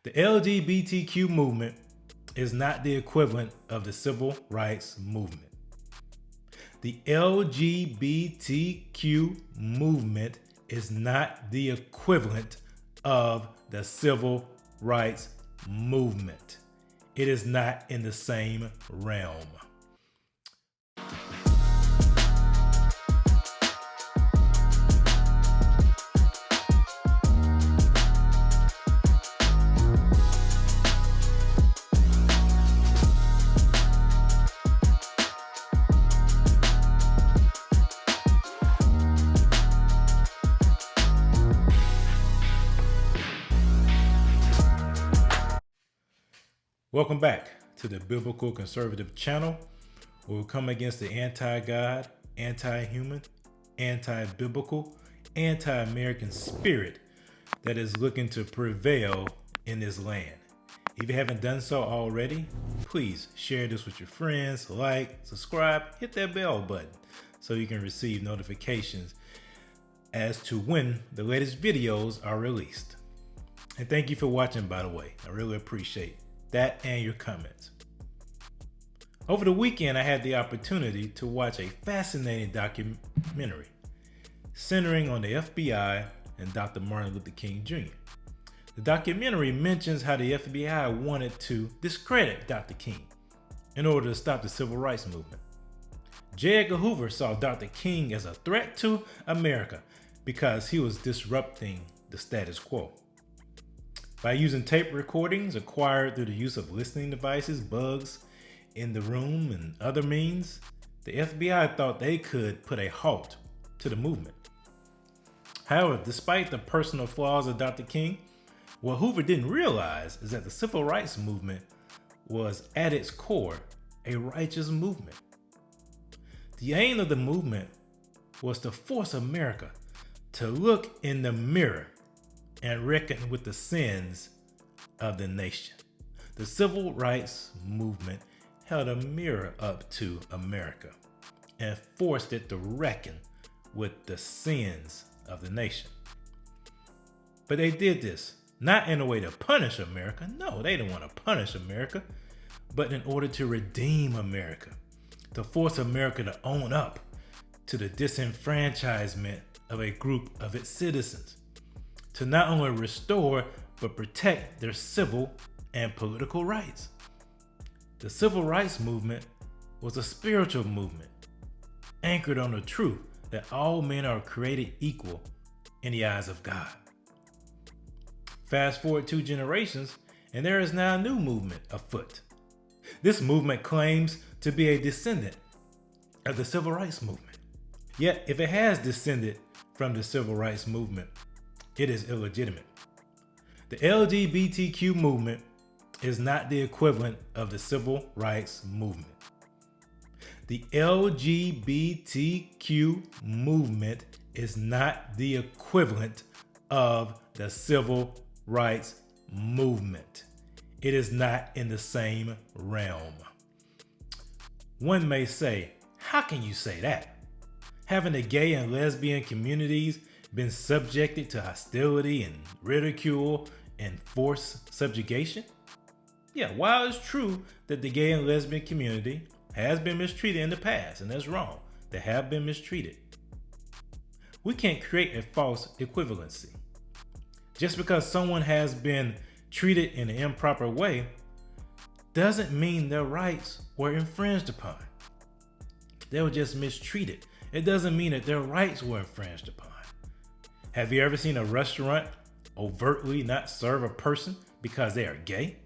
The LGBTQ movement is not the equivalent of the civil rights movement. The LGBTQ movement is not the equivalent of the civil rights movement. It is not in the same realm. Welcome back to the Biblical Conservative channel, where we come against the anti-God, anti-human, anti-biblical, anti-American spirit that is looking to prevail in this land. If you haven't done so already, please share this with your friends, like, subscribe, hit that bell button so you can receive notifications as to when the latest videos are released. And thank you for watching, by the way. I really appreciate that and your comments. Over the weekend, I had the opportunity to watch a fascinating documentary centering on the FBI and Dr. Martin Luther King Jr. The documentary mentions how the FBI wanted to discredit Dr. King in order to stop the civil rights movement. Edgar Hoover saw Dr. King as a threat to America because he was disrupting the status quo. By using tape recordings acquired through the use of listening devices, bugs in the room, and other means, the FBI thought they could put a halt to the movement. However, despite the personal flaws of Dr. King, what Hoover didn't realize is that the civil rights movement was at its core a righteous movement. The aim of the movement was to force America to look in the mirror and reckon with the sins of the nation. The civil rights movement held a mirror up to America and forced it to reckon with the sins of the nation. But they did this not in a way to punish America. No, they didn't want to punish America, but in order to redeem America, to force America to own up to the disenfranchisement of a group of its citizens, to not only restore, but protect their civil and political rights. The civil rights movement was a spiritual movement anchored on the truth that all men are created equal in the eyes of God. Fast forward 2 generations, and there is now a new movement afoot. This movement claims to be a descendant of the civil rights movement. Yet, if it has descended from the civil rights movement, it is illegitimate. The LGBTQ movement is not the equivalent of the civil rights movement. The LGBTQ movement is not the equivalent of the civil rights movement. It is not in the same realm. One may say, how can you say that? Haven't the gay and lesbian communities been subjected to hostility and ridicule and forced subjugation? Yeah, while it's true that the gay and lesbian community has been mistreated in the past, and that's wrong, they have been mistreated, we can't create a false equivalency. Just because someone has been treated in an improper way doesn't mean their rights were infringed upon. They were just mistreated. It doesn't mean that their rights were infringed upon. Have you ever seen a restaurant overtly not serve a person because they are gay?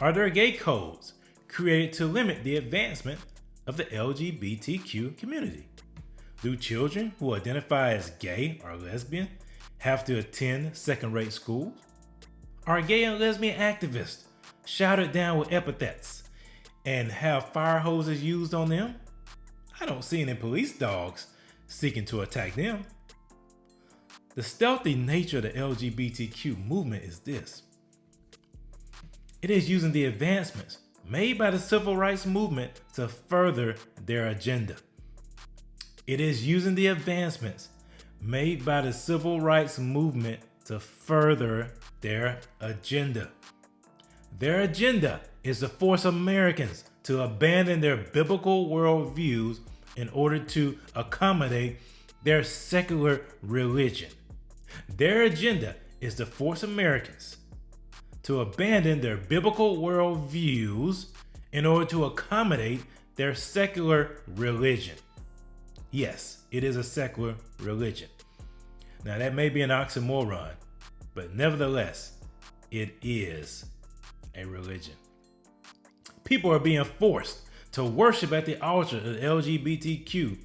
Are there gay codes created to limit the advancement of the LGBTQ community? Do children who identify as gay or lesbian have to attend second-rate schools? Are gay and lesbian activists shouted down with epithets and have fire hoses used on them? I don't see any police dogs seeking to attack them. The stealthy nature of the LGBTQ movement is this. It is using the advancements made by the civil rights movement to further their agenda. It is using the advancements made by the civil rights movement to further their agenda. Their agenda is to force Americans to abandon their biblical worldviews in order to accommodate their secular religion. Their agenda is to force Americans to abandon their biblical worldviews in order to accommodate their secular religion. Yes, it is a secular religion. Now, that may be an oxymoron, but nevertheless, it is a religion. People are being forced to worship at the altar of the LGBTQ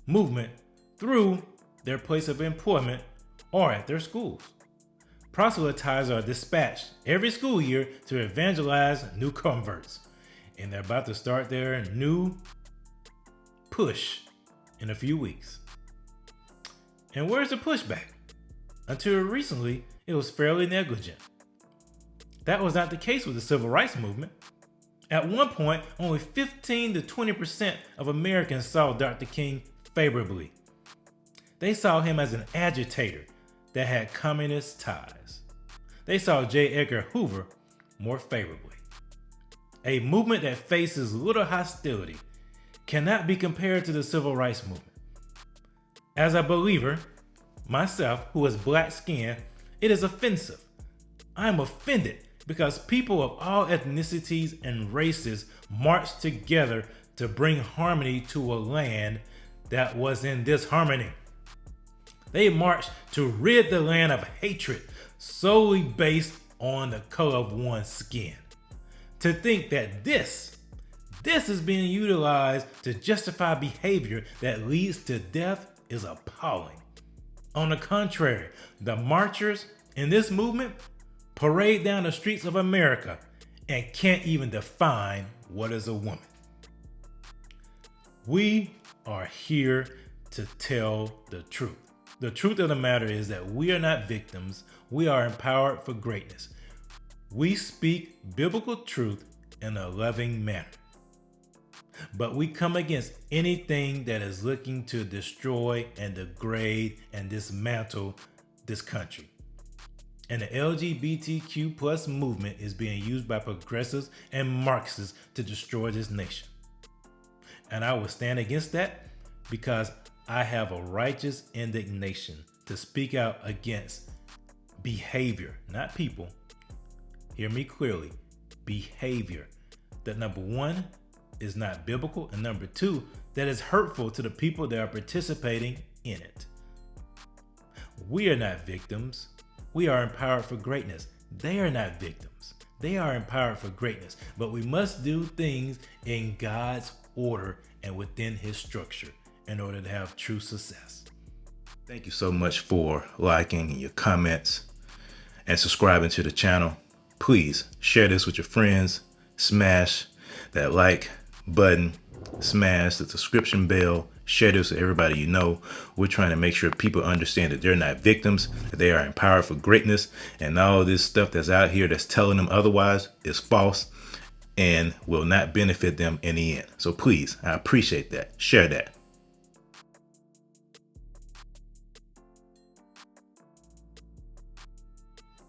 movement through their place of employment or at their schools. Proselytizers are dispatched every school year to evangelize new converts, and they're about to start their new push in a few weeks. And where's the pushback? Until recently, it was fairly negligent. That was not the case with the civil rights movement. At one point, only 15 to 20% of Americans saw Dr. King favorably. They saw him as an agitator that had communist ties. They saw J. Edgar Hoover more favorably. A movement that faces little hostility cannot be compared to the civil rights movement. As a believer, myself, who is black skinned, it is offensive. I am offended because people of all ethnicities and races marched together to bring harmony to a land that was in disharmony. They marched to rid the land of hatred solely based on the color of one's skin. To think that this is being utilized to justify behavior that leads to death is appalling. On the contrary, the marchers in this movement parade down the streets of America and can't even define what is a woman. We are here to tell the truth. The truth of the matter is that we are not victims. We are empowered for greatness. We speak biblical truth in a loving manner. But we come against anything that is looking to destroy and degrade and dismantle this country. And the LGBTQ plus movement is being used by progressives and Marxists to destroy this nation. And I will stand against that because I have a righteous indignation to speak out against behavior, not people. Hear me clearly. Behavior that, number one, is not biblical, and number two, that is hurtful to the people that are participating in it. We are not victims. We are empowered for greatness. They are not victims. They are empowered for greatness. But we must do things in God's order and within His structure in order to have true success. Thank you so much for liking your comments and subscribing to the channel. Please share this with your friends. Smash that like button. Smash the subscription bell. Share this with everybody you know. We're trying to make sure people understand that they're not victims, that they are empowered for greatness, and all this stuff that's out here that's telling them otherwise is false and will not benefit them in the end. So please, I appreciate that. Share that.